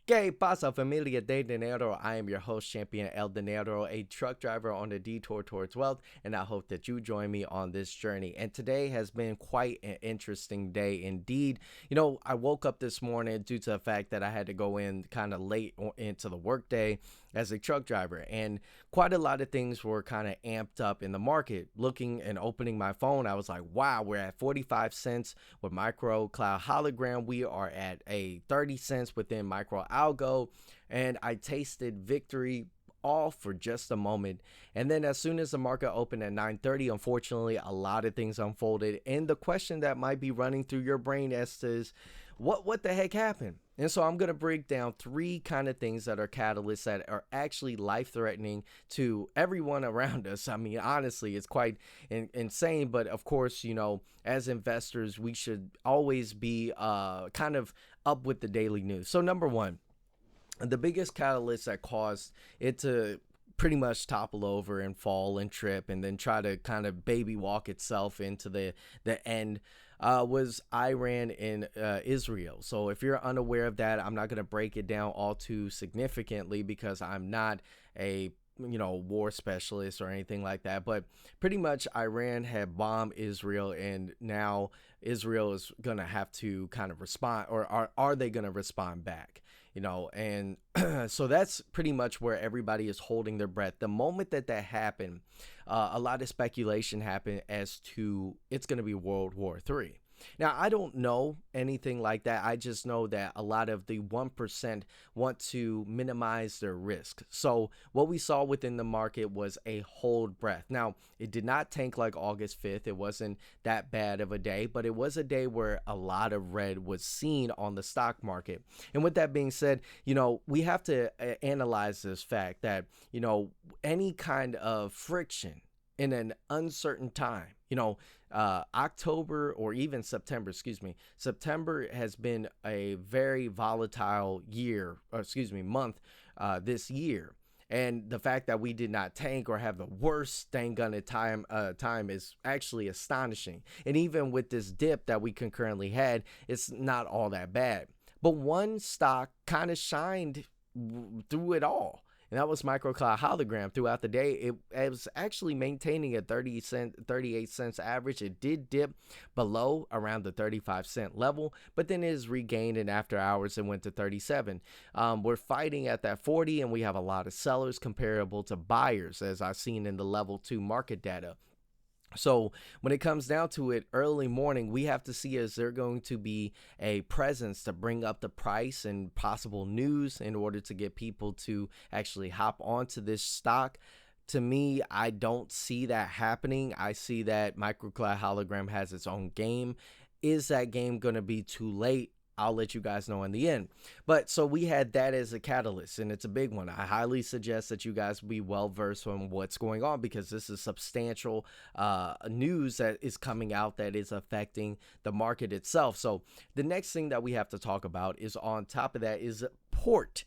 ¿Qué pasa, familia de dinero? I am your host, Champion El Dinero, a truck driver on the detour towards wealth, and I hope that you join me on this journey. And today has been quite an interesting day indeed. I woke up this morning due to the fact that I had to go in kind of late into the workday as a truck driver, and quite a lot of things were kind of amped up in the market. Looking and opening my phone, I was like, wow, we're at 45 cents with MicroCloud Hologram. We are at a 30 cents within Micro Algo, and I tasted victory all for just a moment. And then as soon as the market opened at 9:30, unfortunately, a lot of things unfolded. And the question that might be running through your brain is what the heck happened? And so I'm going to break down three kind of things that are catalysts that are actually life-threatening to everyone around us. I mean, honestly, it's quite insane. But of course, as investors, we should always be kind of up with the daily news. So number one, the biggest catalyst that caused it to pretty much topple over and fall and trip and then try to kind of baby walk itself into the end was Iran and Israel. So if you're unaware of that, I'm not going to break it down all too significantly because I'm not a war specialist or anything like that. But pretty much Iran had bombed Israel, and now Israel is going to have to kind of respond, or are they going to respond back? And so that's pretty much where everybody is holding their breath. The moment that happened, a lot of speculation happened as to it's going to be World War III. Now, I don't know anything like that. I just know that a lot of the 1% want to minimize their risk. So what we saw within the market was a hold breath. Now, it did not tank like August 5th. It wasn't that bad of a day, but it was a day where a lot of red was seen on the stock market. And with that being said, we have to analyze this fact that, any kind of friction in an uncertain time, October or even September, September has been a very volatile month this year. And the fact that we did not tank or have the worst dang gun at time is actually astonishing. And even with this dip that we concurrently had, it's not all that bad. But one stock kind of shined through it all. And that was MicroCloud Hologram. Throughout the day, it was actually maintaining a 38 cents average. It did dip below around the 35 cent level, but then it is regained, and after hours it went to 37. We're fighting at that 40, and we have a lot of sellers comparable to buyers, as I've seen in the level 2 market data. So when it comes down to it, early morning, we have to see, is there going to be a presence to bring up the price and possible news in order to get people to actually hop onto this stock? To me, I don't see that happening. I see that MicroCloud Hologram has its own game. Is that game going to be too late? I'll let you guys know in the end. But so we had that as a catalyst, and it's a big one. I highly suggest that you guys be well versed on what's going on, because this is substantial news that is coming out that is affecting the market itself. So the next thing that we have to talk about is, on top of that, is the port.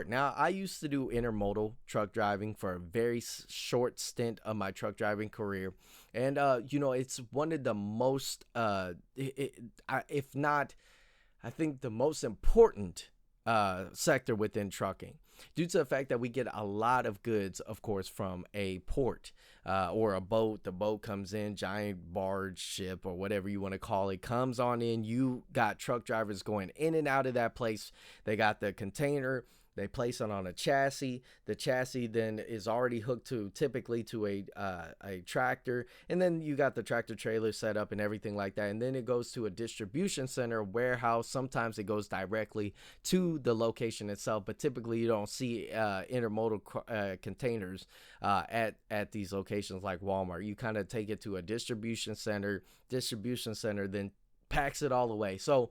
Now, I used to do intermodal truck driving for a very short stint of my truck driving career. And, it's one of the most, if not, I think the most important sector within trucking, due to the fact that we get a lot of goods, of course, from a port or a boat. The boat comes in, giant barge, ship, or whatever you want to call it, comes on in. You got truck drivers going in and out of that place. They got the container. They place it on a chassis. The chassis then is already hooked typically to a tractor. And then you got the tractor trailer set up and everything like that. And then it goes to a distribution center, warehouse. Sometimes it goes directly to the location itself. But typically you don't see intermodal containers at these locations like Walmart. You kind of take it to a distribution center then packs it all away. So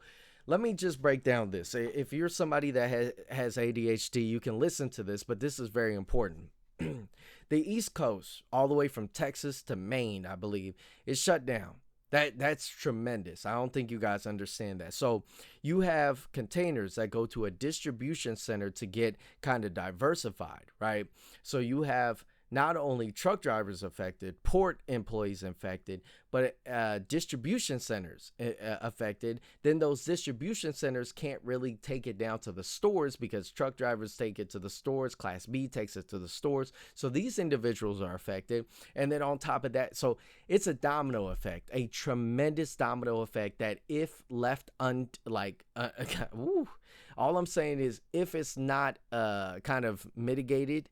let me just break down this. If you're somebody that has ADHD, you can listen to this, but this is very important. The East Coast, all the way from Texas to Maine, I believe, is shut down. That's tremendous. I don't think you guys understand that. So you have containers that go to a distribution center to get kind of diversified, right? So you have not only truck drivers affected, port employees affected, but distribution centers affected. Then those distribution centers can't really take it down to the stores because truck drivers take it to the stores. Class B takes it to the stores. So these individuals are affected. And then on top of that, so it's a domino effect, a tremendous domino effect that if left all I'm saying is if it's not kind of mitigated,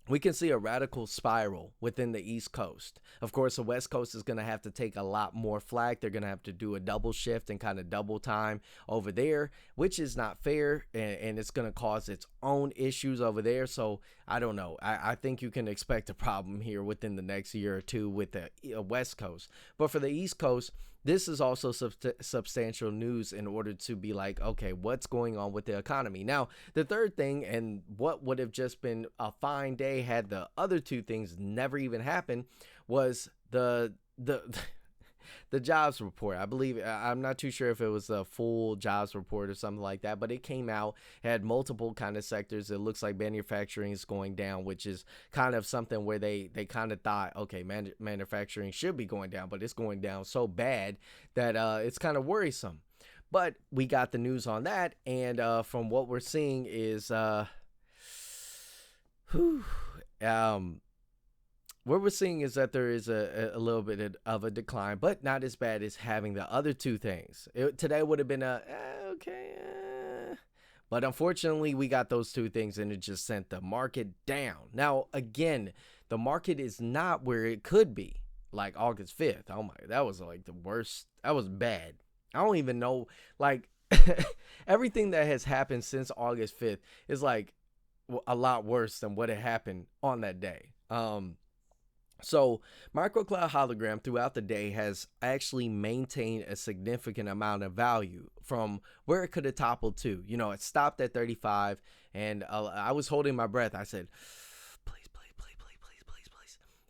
we can see a radical spiral within the East Coast. Of course, the West Coast is going to have to take a lot more flack. They're going to have to do a double shift and kind of double time over there, which is not fair, and it's going to cause its own issues over there. So I don't know. I think you can expect a problem here within the next year or two with the West Coast. But for the East Coast, this is also substantial news in order to be like, okay, what's going on with the economy? Now, the third thing, and what would have just been a fine day had the other two things never even happened, was the jobs report. I believe, I'm not too sure if it was a full jobs report or something like that, but it came out, had multiple kind of sectors. It looks like manufacturing is going down, which is kind of something where they kind of thought, okay, manufacturing should be going down, but it's going down so bad that it's kind of worrisome. But we got the news on that, and from what we're seeing is what we're seeing is that there is a little bit of a decline, but not as bad as having the other two things. Today would have been but unfortunately we got those two things and it just sent the market down. Now, again, the market is not where it could be like August 5th. Oh my, that was like the worst. That was bad. I don't even know, like everything that has happened since August 5th is like a lot worse than what had happened on that day. So MicroCloud Hologram throughout the day has actually maintained a significant amount of value from where it could have toppled to. You know, it stopped at 35 and I was holding my breath. I said, please.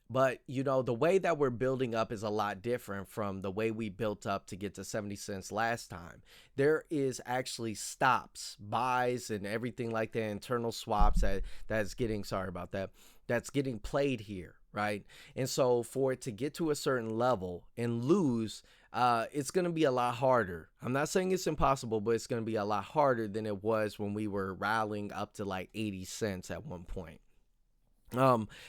But, you know, the way that we're building up is a lot different from the way we built up to get to 70 cents last time. There is actually stops, buys, and everything like that, internal swaps that's getting played here, right? And so for it to get to a certain level and lose, it's going to be a lot harder. I'm not saying it's impossible, but it's going to be a lot harder than it was when we were rallying up to like 80 cents at one point.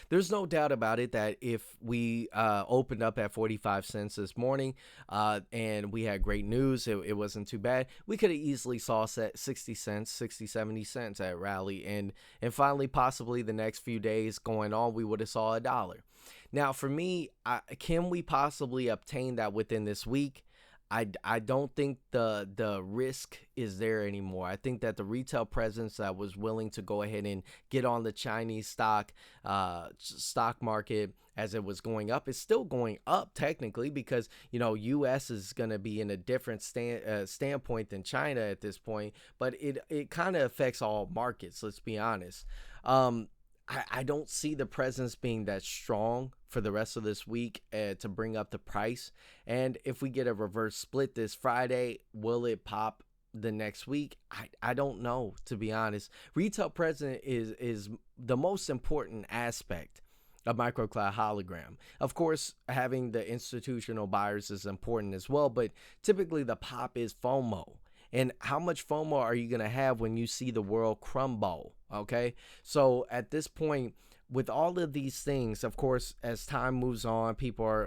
There's no doubt about it that if we opened up at 45 cents this morning and we had great news, it wasn't too bad, we could have easily saw 60 cents, 60, 70 cents at rally. And finally, possibly the next few days going on, we would have saw $1. Now, for me, can we possibly obtain that within this week? I don't think the risk is there anymore. I think that the retail presence that was willing to go ahead and get on the Chinese stock market as it was going up is still going up technically because, you know, U.S. is going to be in a different standpoint than China at this point. But it kind of affects all markets, let's be honest. I don't see the presence being that strong for the rest of this week to bring up the price. And if we get a reverse split this Friday, will it pop the next week? I don't know, to be honest. Retail presence is the most important aspect of MicroCloud Hologram. Of course, having the institutional buyers is important as well, but typically the pop is FOMO. And how much FOMO are you going to have when you see the world crumble? Okay, so at this point, with all of these things, of course, as time moves on,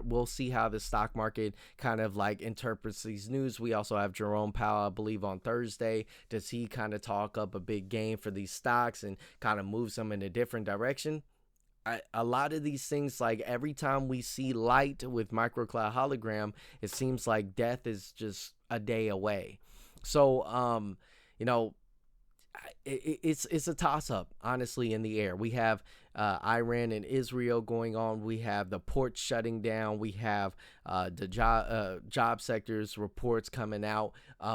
we'll see how the stock market kind of like interprets these news. We also have Jerome Powell, I believe, on Thursday. Does he kind of talk up a big game for these stocks and kind of moves them in a different direction? A lot of these things, like every time we see light with MicroCloud Hologram, it seems like death is just a day away. So, you know, it's a toss-up, honestly, in the air. We have Iran and Israel going on. We have the ports shutting down. We have the job sectors reports coming out.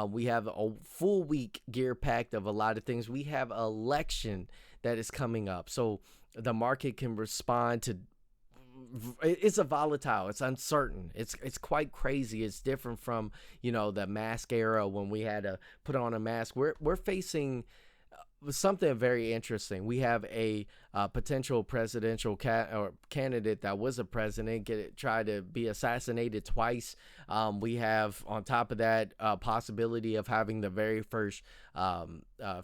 We have a full week gear packed of a lot of things. We have an election that is coming up. So the market can respond to. It's a volatile, it's uncertain, it's quite crazy. It's different from, you know, the mask era when we had to put on a mask. We're facing something very interesting. We have a potential presidential or candidate that was a president try to be assassinated twice. We have, on top of that, possibility of having the very first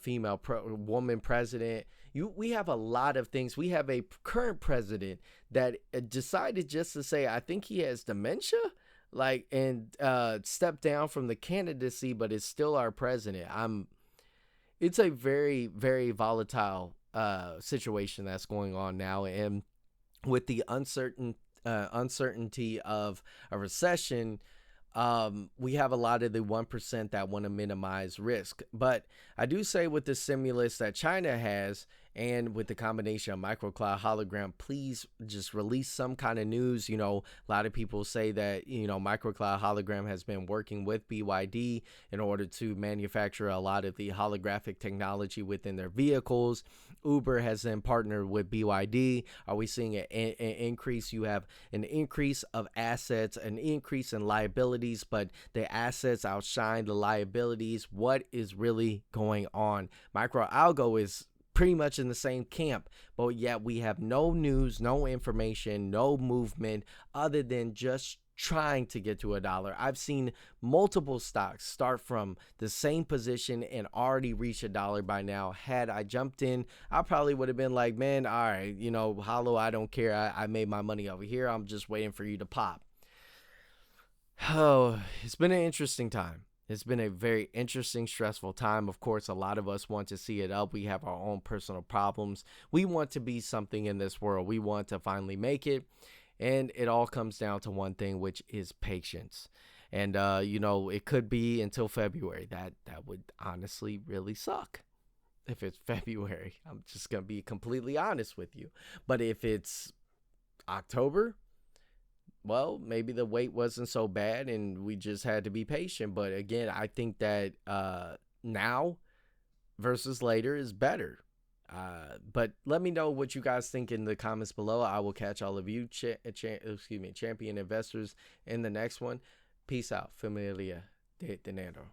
female woman president. We have a lot of things. We have a current president that decided just to say, I think he has dementia, like, and stepped down from the candidacy, but is still our president. It's a very, very volatile situation that's going on now, and with the uncertainty of a recession, we have a lot of the 1% that want to minimize risk. But I do say, with the stimulus that China has, and with the combination of MicroCloud, Hologram, please just release some kind of news. A lot of people say that, MicroCloud Hologram has been working with BYD in order to manufacture a lot of the holographic technology within their vehicles. Uber has then partnered with BYD. Are we seeing an increase? You have an increase of assets, an increase in liabilities, but the assets outshine the liabilities. What is really going on? MicroAlgo is pretty much in the same camp, but yet we have no news, no information, no movement other than just trying to get to $1. I've seen multiple stocks start from the same position and already reach $1 by now. Had I jumped in, I probably would have been like, man, all right, Holo, I don't care. I made my money over here. I'm just waiting for you to pop. Oh, it's been an interesting time. It's been a very interesting, stressful time. Of course, a lot of us want to see it up. We have our own personal problems. We want to be something in this world. We want to finally make it. And it all comes down to one thing, which is patience. And, it could be until February. That would honestly really suck if it's February. I'm just going to be completely honest with you. But if it's October, well, maybe the wait wasn't so bad and we just had to be patient. But again, I think that now versus later is better. But let me know what you guys think in the comments below. I will catch all of you, champion investors, in the next one. Peace out. Familia de Dinero.